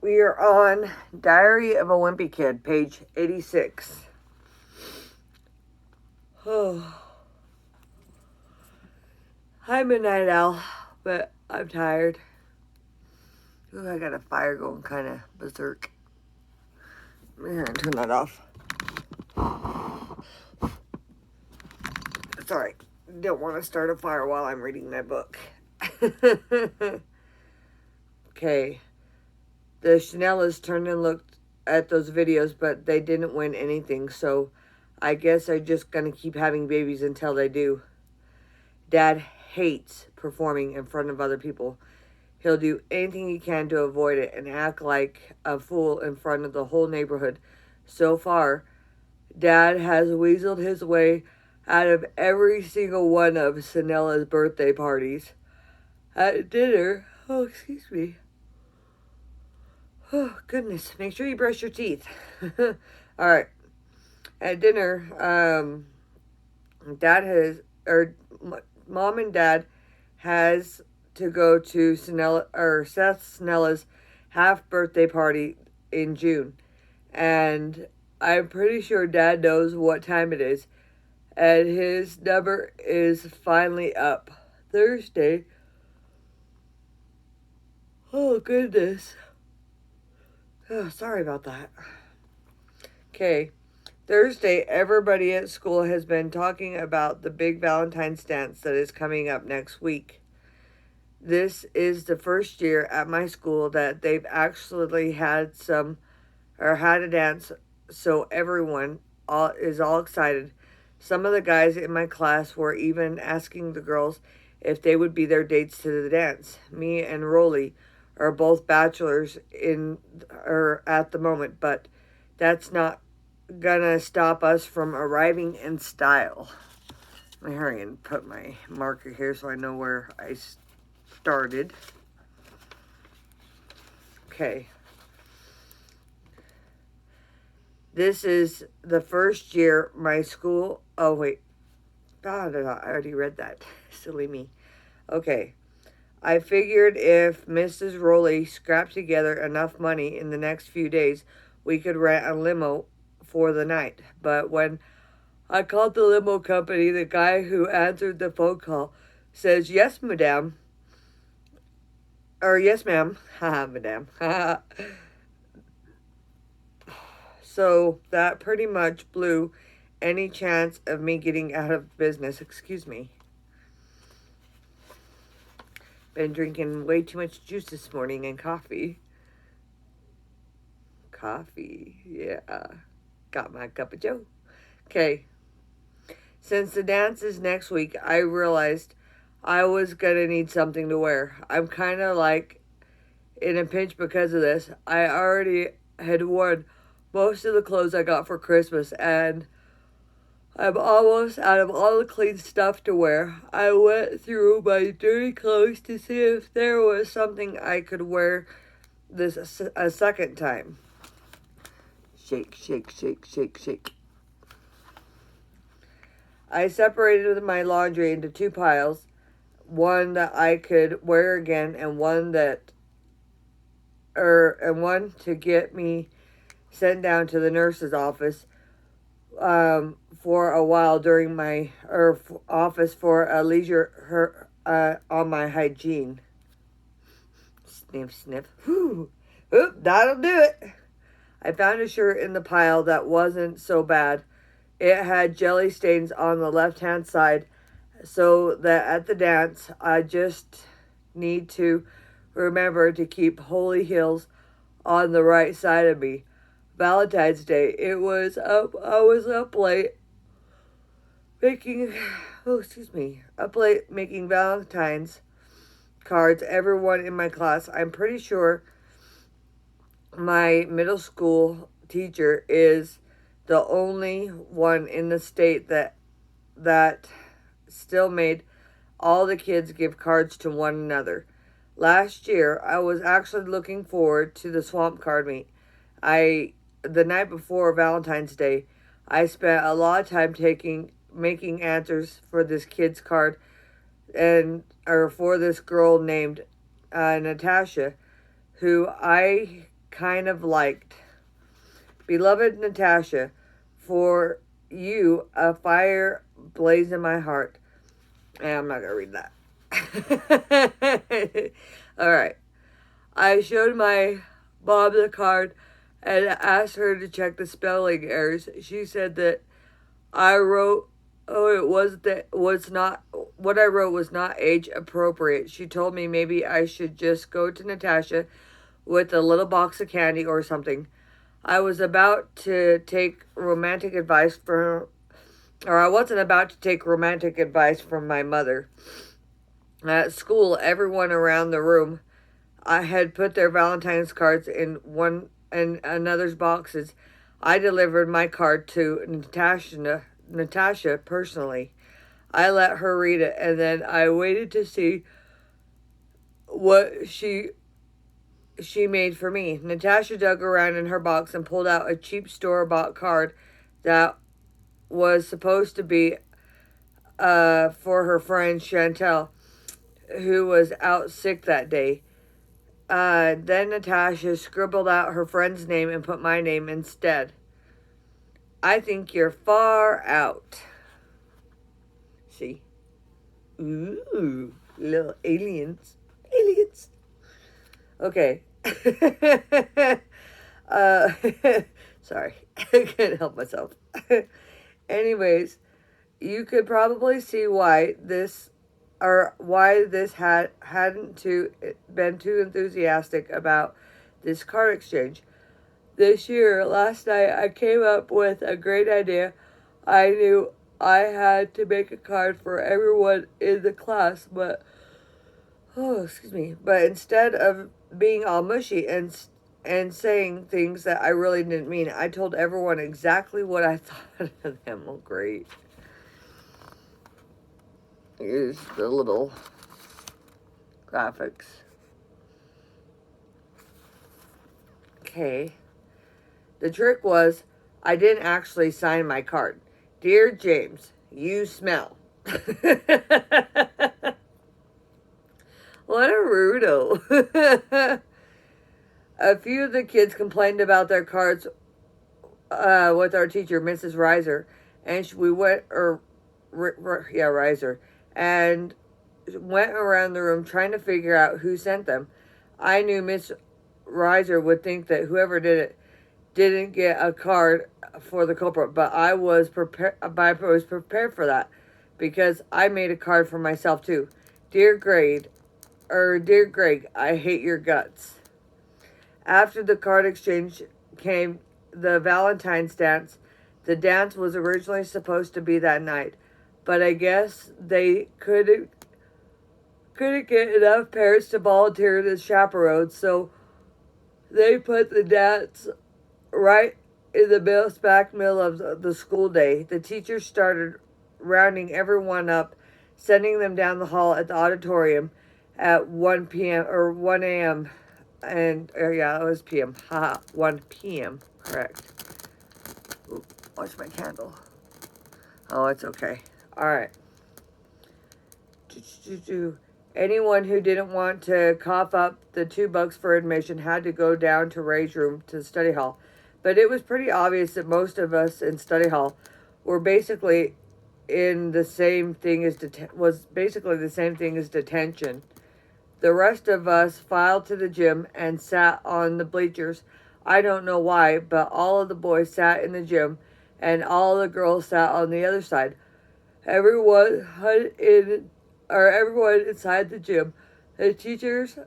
We are on Diary of a Wimpy Kid, page 86. Oh, I'm a night owl, but I'm tired. Ooh, I got a fire going kind of berserk. I'm gonna turn that off. Sorry, don't want to start a fire while I'm reading my book. Okay, the Chanellas turned and looked at those videos, but they didn't win anything, so I guess they're just gonna keep having babies until they do. Dad hates performing in front of other people. He'll do anything he can to avoid it and act like a fool in front of the whole neighborhood. So far, Dad has weaseled his way out of every single one of Sanella's birthday parties. At dinner, oh, excuse me. Oh, goodness, make sure you brush your teeth. All right. At dinner, Mom and Dad has to go to Seth Snella's half birthday party in June. And I'm pretty sure Dad knows what time it is. And his number is finally up. Thursday. Oh, goodness. Oh, sorry about that. Okay. Thursday, everybody at school has been talking about the big Valentine's dance that is coming up next week. This is the first year at my school that they've actually had a dance, so everyone is all excited. Some of the guys in my class were even asking the girls if they would be their dates to the dance. Me and Rolly are both bachelors at the moment, but that's not gonna stop us from arriving in style. Let me hurry and put my marker here so I know where I started. Okay. This is the first year my school... Oh, wait. I already read that. Silly me. Okay. I figured if Mrs. Rowley scrapped together enough money in the next few days, we could rent a limo for the night. But when I called the limo company, the guy who answered the phone call says, "Yes, madame." Or, "Yes, ma'am." Haha, madame. So that pretty much blew any chance of me getting out of business. Excuse me. Been drinking way too much juice this morning and coffee. Yeah. Got my cup of joe. Okay. Since the dance is next week, I realized I was gonna need something to wear. I'm kind of like in a pinch because of this. I already had worn most of the clothes I got for Christmas, and I'm almost out of all the clean stuff to wear. I went through my dirty clothes to see if there was something I could wear this a second time. Shake, shake, shake, shake, shake. I separated my laundry into two piles, one that I could wear again and one to get me sent down to the nurse's office for a while during my office for a leisure on my hygiene. Sniff, sniff. Whew. Oop, that'll do it. I found a shirt in the pile that wasn't so bad. It had jelly stains on the left-hand side, so that at the dance, I just need to remember to keep holy heels on the right side of me. Valentine's Day, I was up late making Valentine's cards. Everyone in my class, I'm pretty sure my middle school teacher is the only one in the state that still made all the kids give cards to one another. Last year, I was actually looking forward to the swamp card meet. The night before Valentine's Day, I spent a lot of time making answers for this kid's card for this girl named Natasha, who I kind of liked. Beloved Natasha, for you, a fire blaze in my heart. I'm not going to read that. All right. I showed my mom the card and asked her to check the spelling errors. She said that I wrote, was not, what I wrote was not age appropriate. She told me maybe I should just go to Natasha with a little box of candy or something. I was about to take romantic advice from, or I wasn't about to take romantic advice from my mother. At school, everyone around the room I had put their Valentine's cards in one and another's boxes. I delivered my card to Natasha personally. I let her read it, and then I waited to see what she made for me. Natasha dug around in her box and pulled out a cheap store-bought card that was supposed to be for her friend Chantel, who was out sick that day. Then Natasha scribbled out her friend's name and put my name instead. I think you're far out. See? Ooh, little aliens. Aliens. Okay. Sorry. I can't help myself. Anyways, you could probably see why this hadn't been too enthusiastic about this card exchange. This year, last night, I came up with a great idea. I knew I had to make a card for everyone in the class, but instead of being all mushy and saying things that I really didn't mean, I told everyone exactly what I thought of them. Oh, great. Here's the little graphics. Okay. The trick was, I didn't actually sign my card. Dear James, you smell. What a rudo. A few of the kids complained about their cards with our teacher, Mrs. Reiser, and Reiser, and went around the room trying to figure out who sent them. I knew Miss Reiser would think that whoever did it didn't get a card for the culprit, but I was prepared for that because I made a card for myself too. Dear Greg, I hate your guts. After the card exchange came the Valentine's dance. The dance was originally supposed to be that night, but I guess they couldn't get enough parents to volunteer as chaperones, so they put the dance right in the smack middle of the school day. The teachers started rounding everyone up, sending them down the hall at the auditorium at 1 p.m. or 1 a.m. And, it was p.m. 1 p.m. Correct. Ooh, watch my candle. Oh, it's okay. All right. Anyone who didn't want to cough up the $2 for admission had to go down to Ray's room to the study hall. But it was pretty obvious that most of us in study hall were basically the same thing as detention. The rest of us filed to the gym and sat on the bleachers. I don't know why, but all of the boys sat in the gym and all the girls sat on the other side. Everyone inside the gym. The teachers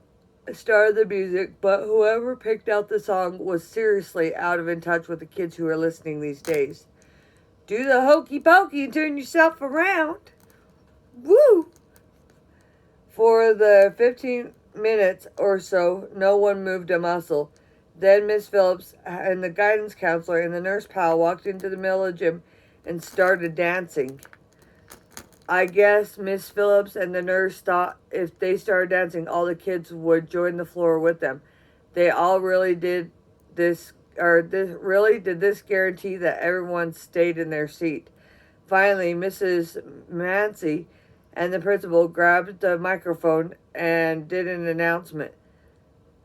started the music, but whoever picked out the song was seriously out of in touch with the kids who are listening these days. Do the hokey pokey and turn yourself around. Woo! For the 15 minutes or so, no one moved a muscle. Then Miss Phillips and the guidance counselor and the nurse pal walked into the middle of the gym and started dancing. I guess Miss Phillips and the nurse thought if they started dancing, all the kids would join the floor with them. They all really did this guarantee that everyone stayed in their seat. Finally, Mrs. Mancy and the principal grabbed the microphone and did an announcement.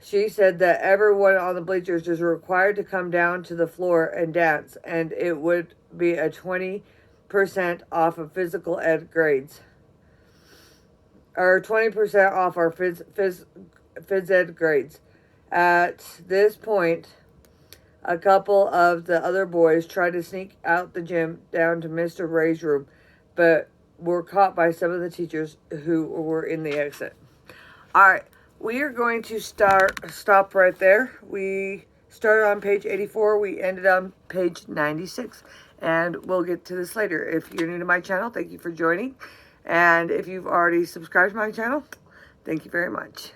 She said that everyone on the bleachers is required to come down to the floor and dance, and it would be a 20% off of physical ed grades. Or 20% off our phys ed grades. At this point, a couple of the other boys tried to sneak out the gym down to Mr. Ray's room, but were caught by some of the teachers who were in the exit. All right, we are going to stop right there. We started on page 84. We ended on page 96. And we'll get to this later. If you're new to my channel, thank you for joining. And if you've already subscribed to my channel, thank you very much.